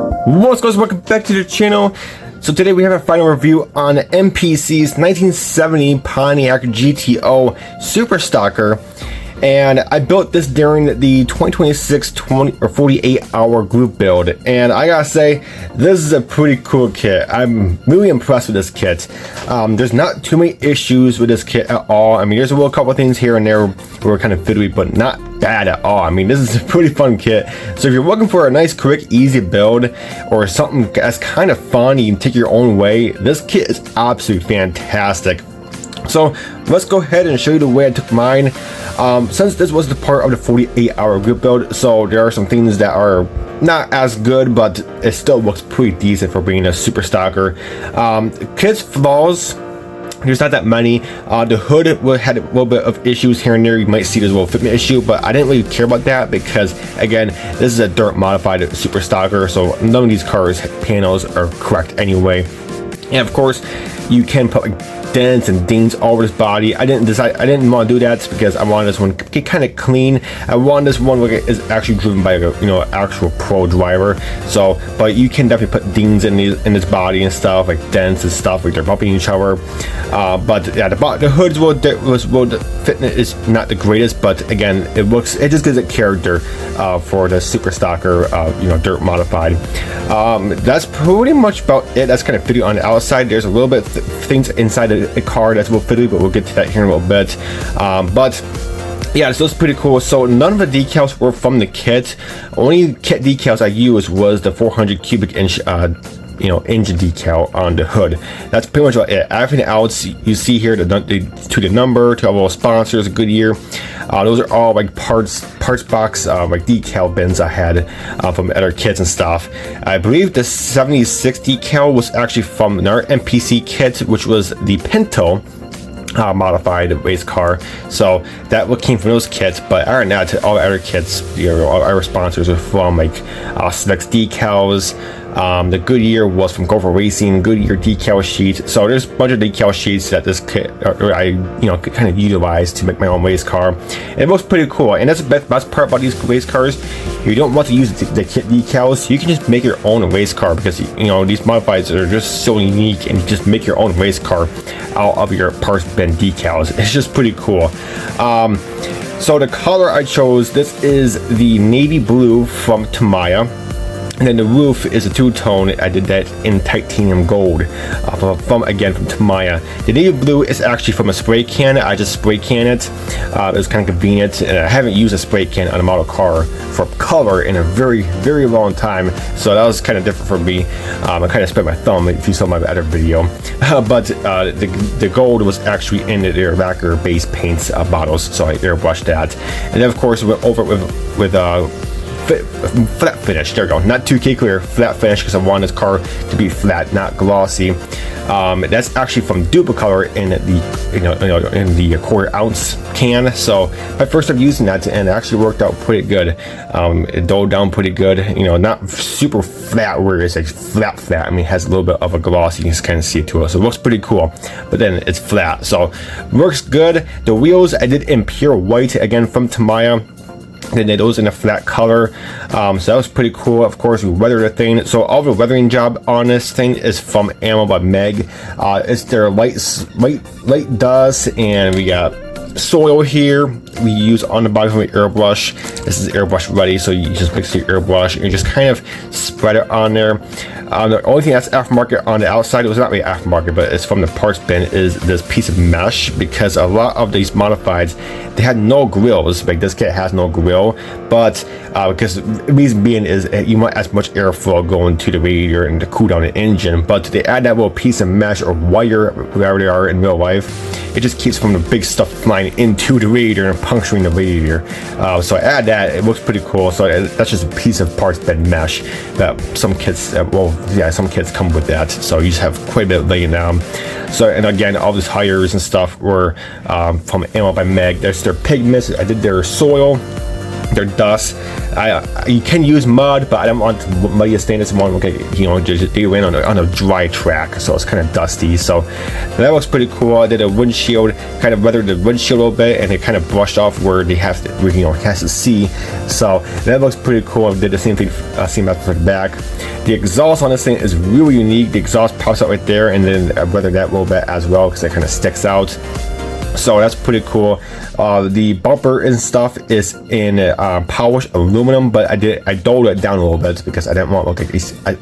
What's going on? Welcome back to the channel. So today we have a final review on MPC's 1970 Pontiac GTO Super Stocker, and I built this during the 2026 48 hour group build, and I gotta say, this is a pretty cool kit. I'm really impressed with this kit. There's not too many issues with this kit at all. I mean, there's a little couple things here and there were kind of fiddly, but not bad at all. I mean, this is a pretty fun kit. So if you're looking for a nice, quick, easy build or something that's kind of fun, you can take your own way, this kit is absolutely fantastic. So let's go ahead and show you the way I took mine. Since this was the part of the 48 hour group build, so there are some things that are not as good, but it still looks pretty decent for being a super stocker. Kit's flaws, there's not that many. The hood had a little bit of issues here and there. You might see there's a little fitment issue, but I didn't really care about that because, again, this is a dirt modified super stocker, so none of these cars' panels are correct anyway. And of course, you can put like dents and dings all over this body. I didn't want to do that because I wanted this one to get kind of clean. I want this one like is actually driven by a actual pro driver. So, but you can definitely put dings in this body and stuff, like dents and stuff, like they're bumping each other. But yeah, the hoods the fitment is not the greatest, but again, it just gives it character for the super stocker, dirt modified. That's pretty much about it. That's kind of fiddly on the outside. There's a little bit things inside a car that's a little fiddly, but we'll get to that here in a little bit. But yeah, so it's pretty cool. So none of the decals were from the kit. Only kit decals I used was the 400 cubic inch engine decal on the hood. That's pretty much about it. Everything else you see here, to the number, to our little sponsors, Goodyear, those are all like parts box like decal bins I had from other kits and stuff. I believe the 76 decal was actually from another MPC kit, which was the Pinto modified race car, so that what came from those kits. But other than that, all the other kits, all our sponsors are from like Specs decals. The Goodyear was from Gopher Racing, Goodyear decal sheet. So there's a bunch of decal sheets that this kit I kind of utilized to make my own race car, and it looks pretty cool. And that's the best part about these race cars. If you don't want to use the kit decals, you can just make your own race car, because these modifieds are just so unique, and you just make your own race car out of your parts bin decals. It's just pretty cool. So the color I chose, this is the navy blue from Tamiya. And then the roof is a two-tone. I did that in titanium gold from Tamiya. The navy blue is actually from a spray can. I just spray can it. It was kind of convenient, and I haven't used a spray can on a model car for color in a very, very long time, so that was kind of different for me. I kind of spread my thumb if you saw my other video. But the gold was actually in the lacquer base paints bottles, so I airbrushed that. And then of course we went over it with flat finish. There we go. Not 2K clear, flat finish, because I want this car to be flat, not glossy. That's actually from Duplicolor in the quarter ounce can. So I first started using that, and it actually worked out pretty good. It doled down pretty good. Not super flat where it's like flat. I mean, it has a little bit of a gloss. You can just kind of see it to it, so it looks pretty cool. But then it's flat, so works good. The wheels I did in pure white, again from Tamiya. Then those in a flat color, so that was pretty cool. Of course, we weathered the thing. So all the weathering job on this thing is from Ammo by Meg. It's their light dust, and we got soil here we use on the bottom of the airbrush. This is airbrush ready, so you just mix your airbrush and you just kind of spread it on there. The only thing that's aftermarket on the outside, it was not really aftermarket, but it's from the parts bin, is this piece of mesh, because a lot of these modifieds, they had no grills. Like this kit has no grill, but because the reason being is you want as much airflow going to the radiator and to cool down the engine, but they add that little piece of mesh or wire, wherever they are in real life, it just keeps from the big stuff flying into the radiator and puncturing the radiator. So I add that, it looks pretty cool. So that's just a piece of parts bin mesh that some kits, some kits come with that. So you just have quite a bit laying down. So, and again, all these hires and stuff were from Ammo by Meg. There's their pigments. I did their soil, their dust. You can use mud, but I don't want muddy stainless. One, okay, you know, just they went on a dry track, so it's kind of dusty. So that looks pretty cool. I did a windshield, kind of weathered the windshield a little bit, and it kind of brushed off where they have to, you know, has to see. So that looks pretty cool. I did the same thing, same method for the back. The exhaust on this thing is really unique. The exhaust pops out right there, and then I weathered that a little bit as well because it kind of sticks out. So that's pretty cool. The bumper and stuff is in polished aluminum, but I dulled it down a little bit because I didn't want to look like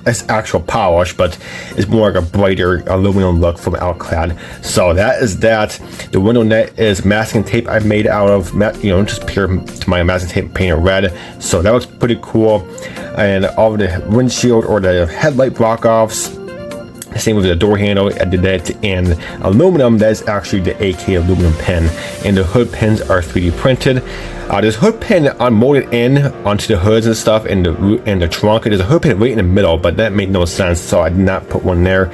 it's actual polish, but it's more like a brighter aluminum look from Alclad. So that is that. The window net is masking tape I made out of, you know, just pure Tamiya masking tape painted red. So that looks pretty cool. And all of the windshield or the headlight block-offs, same with the door handle, I did that in aluminum. That's actually the AK aluminum pin, and the hood pins are 3D printed. There's hood pin molded in onto the hoods and stuff, and the trunk. There's a hood pin right in the middle, but that made no sense, so I did not put one there.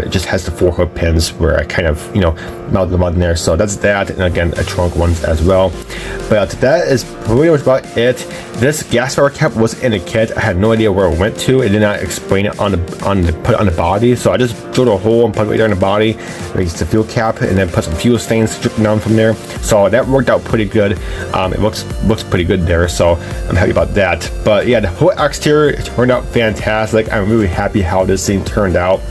It just has the 4 hood pins where I kind of, you know, mounted them on there. So that's that, and again, a trunk ones as well. But that is pretty much about it. This gas power cap was in the kit. I had no idea where it went to. It did not explain it put it on the body. So I just drilled a hole and put it right there in the body. It's the fuel cap, and then put some fuel stains dripping down from there. So that worked out pretty good. It looks pretty good there, so I'm happy about that. But yeah, the whole exterior turned out fantastic. I'm really happy how this thing turned out.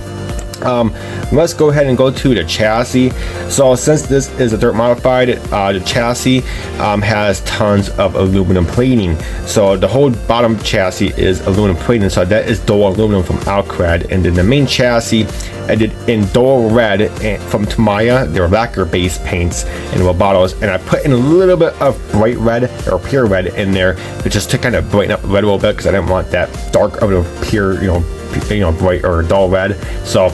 Let's go ahead and go to the chassis. So since this is a dirt modified, the chassis has tons of aluminum plating. So the whole bottom chassis is aluminum plating, so that is dual aluminum from Alclad. And then the main chassis I did in dual red from Tamiya. They're lacquer based paints and bottles, and I put in a little bit of bright red or pure red in there, just to kind of brighten up the red a little bit, because I didn't want that dark of a pure, you know, bright or dull red. So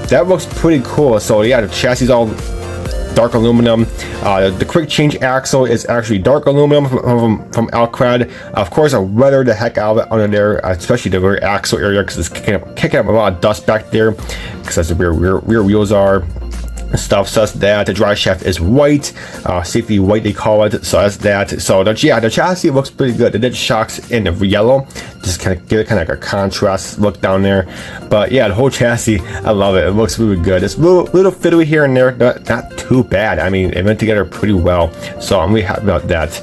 that looks pretty cool. So yeah, the chassis is all dark aluminum. The quick change axle is actually dark aluminum from Alclad. Of course, I weathered the heck out of it under there, especially the rear axle area, because it's kicking up a lot of dust back there, because that's the rear wheels are and stuff. So that's that. The drive shaft is white, safety white they call it. So that's that. So the chassis looks pretty good. They did shocks in the yellow, just kind of give it kind of like a contrast look down there. But yeah, the whole chassis, I love it. It looks really good. It's a little fiddly here and there, not too bad. I mean, it went together pretty well, so I'm really happy about that.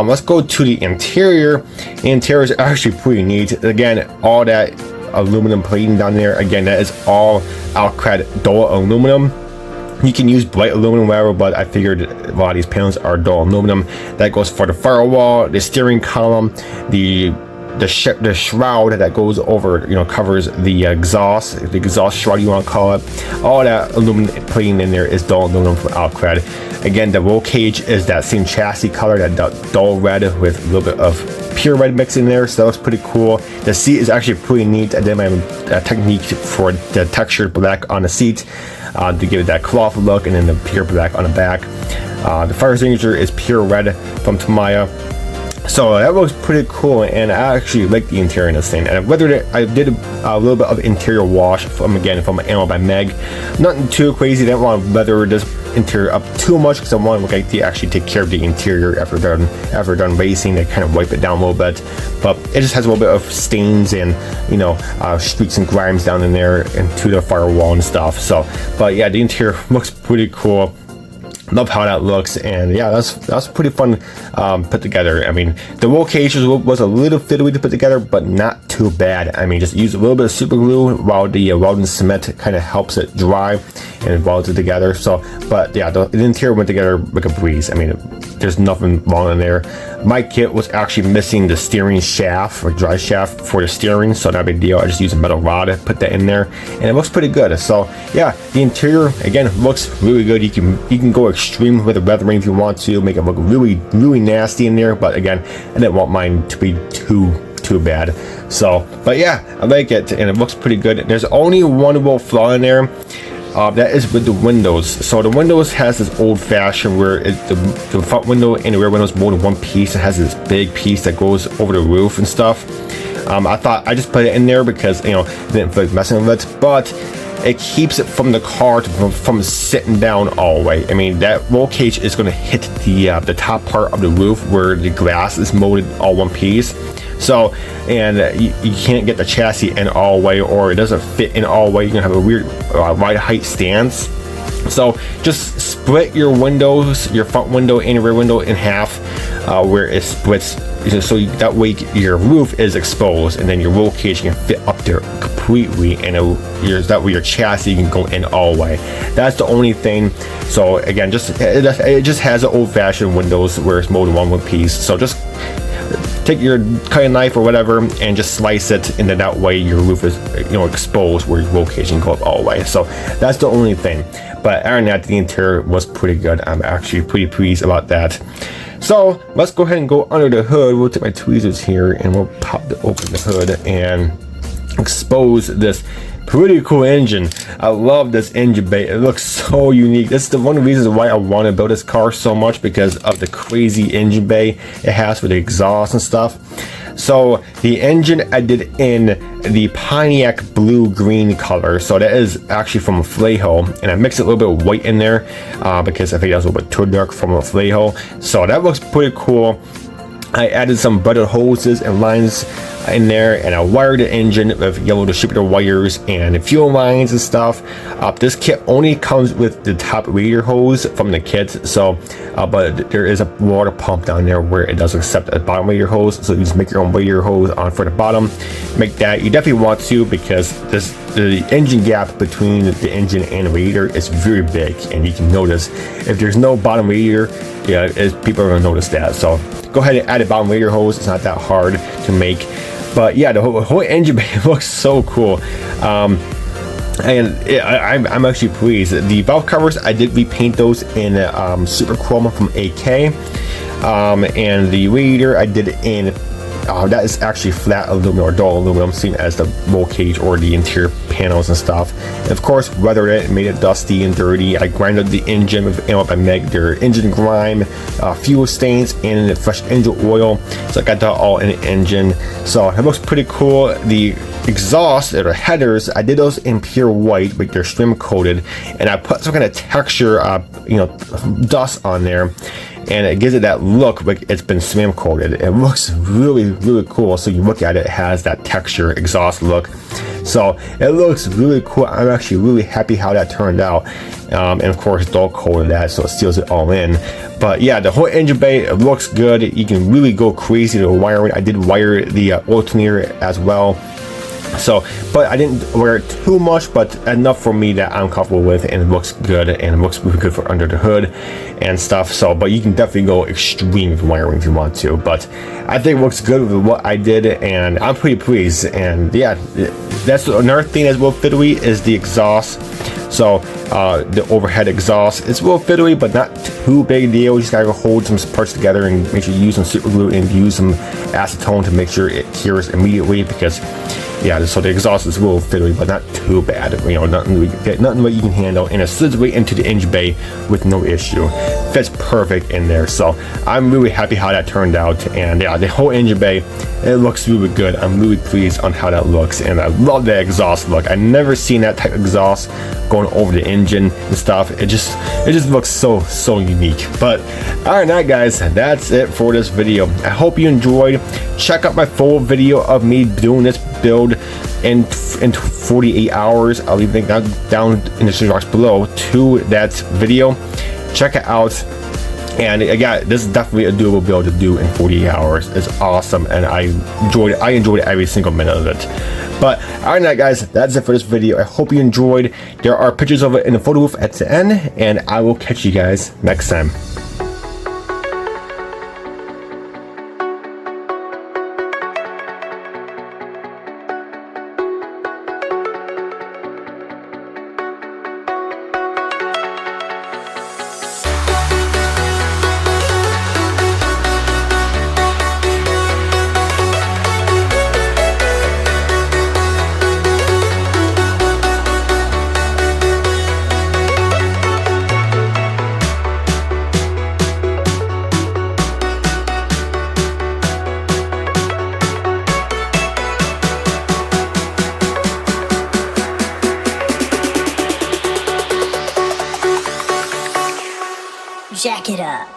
Let's go to the interior. The interior is actually pretty neat. Again, all that aluminum plating down there, again, that is all Alclad dual aluminum. You can use bright aluminum, whatever, but I figured a lot of these panels are dual aluminum. That goes for the firewall, the steering column, the shroud that goes over, you know, covers the exhaust shroud, you want to call it. All that aluminum plating in there is dual aluminum from Alclad. Again, the roll cage is that same chassis color, that dull red with a little bit of pure red mix in there, so that looks pretty cool. The seat is actually pretty neat. I did my technique for the textured black on the seat to give it that cloth look, and then the pure black on the back. The fire extinguisher is pure red from Tamiya. So that looks pretty cool, and I actually like the interior in this thing. And I did a little bit of interior wash from Ammo by Meg. Nothing too crazy. I didn't want to weather this interior up too much, because I want to like to actually take care of the interior after done racing. They kind of wipe it down a little bit, but it just has a little bit of stains and, you know, streaks and grimes down in there into the firewall and stuff. So, but yeah, the interior looks pretty cool. Love how that looks, and yeah, that's pretty fun put together. I mean, the roll cage was a little fiddly to put together, but not too bad. I mean, just use a little bit of super glue while the welding cement kind of helps it dry and welds it together. So, but yeah, the interior went together like a breeze. I mean, there's nothing wrong in there. My kit was actually missing the steering shaft or drive shaft for the steering, so not a big deal. I just used a metal rod to put that in there, and it looks pretty good. So yeah, the interior again looks really good. You can go extreme with the weathering if you want to, make it look really nasty in there, but again, I didn't want mine to be too bad. So, but yeah, I like it, and it looks pretty good. There's only one little flaw in there. That is with the windows. So the windows has this old-fashioned where the front window and the rear window is more than one piece. It has this big piece that goes over the roof and stuff. I thought I just put it in there because, you know, it didn't feel like messing with it, but it keeps it from the car from sitting down all the way. I mean, that roll cage is going to hit the top part of the roof where the glass is molded all one piece. So, and you can't get the chassis in all the way, or it doesn't fit in all the way. You're gonna have a weird wide height stance. So just split your windows, your front window and your rear window in half, where it splits, so that way your roof is exposed, and then your roll cage can fit up there completely, and that way your chassis can go in all the way. That's the only thing. So again, it just has an old-fashioned windows where it's molded one piece. So just take your cutting knife or whatever and just slice it, and then that way your roof is, you know, exposed where your roll cage can go up all the way. So that's the only thing. But other than that, the interior was pretty good. I'm actually pretty pleased about that. So let's go ahead and go under the hood. We'll take my tweezers here and we'll open the hood and expose this pretty cool engine. I love this engine bay. It looks so unique. This is one of the reasons why I want to build this car so much, because of the crazy engine bay it has with the exhaust and stuff. So the engine I did in the Pontiac blue-green color. So that is actually from a Flaho, and I mixed a little bit of white in there because I think that was a little bit too dark from a Flaho. So that looks pretty cool. I added some butted hoses and lines in there, and I wired the engine with yellow distributor wires and fuel lines and stuff. This kit only comes with the top radiator hose from the kit, so but there is a water pump down there where it does accept a bottom radiator hose, so you just make your own radiator hose on for the bottom. Make that, you definitely want to, because the engine gap between the engine and the radiator is very big, and you can notice if there's no bottom radiator, yeah, people are going to notice that. So go ahead and add a bottom radiator hose. It's not that hard to make. But yeah, the whole engine bay looks so cool. I'm actually pleased. The valve covers, I did repaint those in super chrome from AK. And the radiator I did in that is actually flat aluminum or dull aluminum, same as the roll cage or the interior panels and stuff. And of course, weathered it, made it dusty and dirty. I grinded the engine with by Meg, their engine grime, fuel stains, and fresh engine oil. So I got that all in the engine. So it looks pretty cool. The exhaust or the headers, I did those in pure white, but they're trim coated, and I put some kind of texture, dust on there, and it gives it that look like it's been swim coated. It looks really, really cool. So you look at it, it has that texture exhaust look. So it looks really cool. I'm actually really happy how that turned out. And of course, dull coated that, so it seals it all in. But yeah, the whole engine bay, it looks good. You can really go crazy to the wiring. I did wire the alternator as well. So, but I didn't wear it too much, but enough for me that I'm comfortable with, and it looks good, and it looks really good for under the hood and stuff. So, but you can definitely go extreme with wiring if you want to, but I think it looks good with what I did, and I'm pretty pleased. And yeah, that's another thing that's real fiddly is the exhaust. So the overhead exhaust, it's real fiddly, but not too big a deal. You just gotta hold some parts together and make sure you use some super glue and use some acetone to make sure it cures immediately, because yeah, so the exhaust is a little fiddly, but not too bad. You know, nothing that you can handle, and it slides right into the engine bay with no issue. Fits perfect in there. So I'm really happy how that turned out, and yeah, the whole engine bay, it looks really good. I'm really pleased on how that looks, and I love that exhaust look. I never seen that type of exhaust going over the engine and stuff. It just looks so unique. But other than that, guys, that's it for this video. I hope you enjoyed. Check out my full video of me doing this build in 48 hours. I'll leave a link down in the description box below to that video. Check it out. And again, this is definitely a doable build to do in 48 hours. It's awesome, and I enjoyed every single minute of it. But other than that, guys, that's it for this video. I hope you enjoyed. There are pictures of it in the photo booth at the end, and I will catch you guys next time. it up.